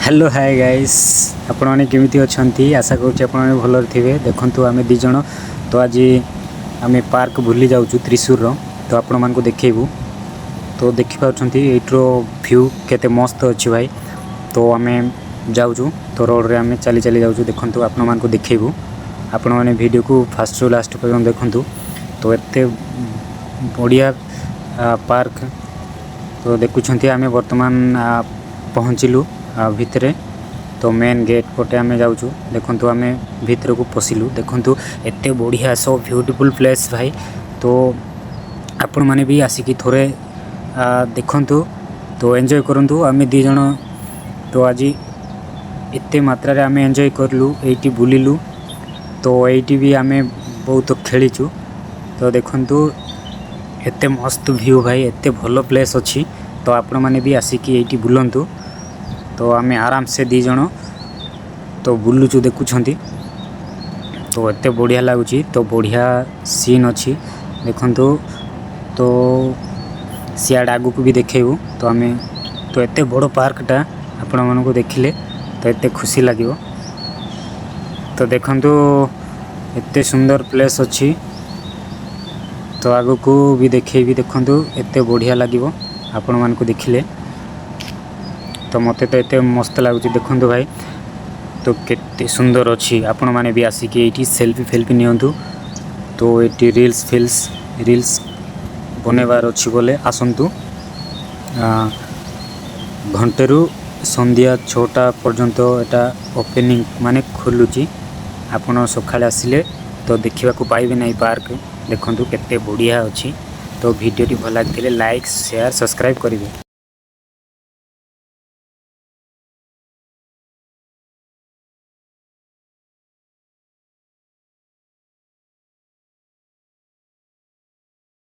Hello hi guys आपण मैंने केमिति अछंती आशा करूँ आपण मैंने भल थे। देखु आम दिज तो आज आम पार्क बुली जाऊँ त्रिशूर तो आपण मान देखू तो देखिपुं यट्रो व्यू केते मस्त अच्छी भाई। तो आम जाऊँ तो रोड रे आम चली चली जाऊँ। देखु आपण मान देखू आपण मैंने वीडियो को फास्ट रु लास्ट पर्यटन देखु तो एते बढ़िया पार्क। तो देखुं आम बर्तमान पहुँचलु भितरे तो मेन गेट पटे आम जाऊँ। देखु आम भितर को पशिलु देखु एते बढ़िया सो ब्यूटीफुल प्लेस भाई। तो आपण मैंने भी आसिकी थोड़े देखु तो एंजॉय करूँ। आम दी जण तो आज एते मात्रा रे आम एंजॉय करलु एटी बुलिलु तो एटी भी आम बहुत खेलीचु। तो देखु एते मस्त व्यू भाई एते भल प्लेस अच्छी। तो आपण मैंने भी आसिकी एटी बुलंतु तो आम आराम से दी जण तो बुलुचु देखुंट तो एते बढ़िया लगुच। तो बढ़िया सीन अच्छी देखु तो सियाड़ आगु को भी देखेबू। तो आम तो एते बड़ पार्कटा आपण मानक देखिले तो एते खुशी लगे। तो देखु एते सुंदर प्लेस अच्छी तो आगु को भी देखेबी। देखु एते बढ़िया लगे आपण मानक देखिले तो मते तो एते मस्त लगुच। देखु भाई तो केते सुंदर अच्छी आपण माने भी आसिकी एठी सेल्फी फेल्फी नियंतु। तो एटी रील्स बनेबार अच्छी बोले आसंतु घंटेरू संध्या 6टा पर्यंत एटा ओपनिंग माने खोलुची। आपण सकाळे आसिले तो देखिबा को पाइबे नै पार्क। देखु केते बढ़िया अच्छी। तो वीडियो टी भल लागिले लाइक शेयर सब्सक्राइब करिवे।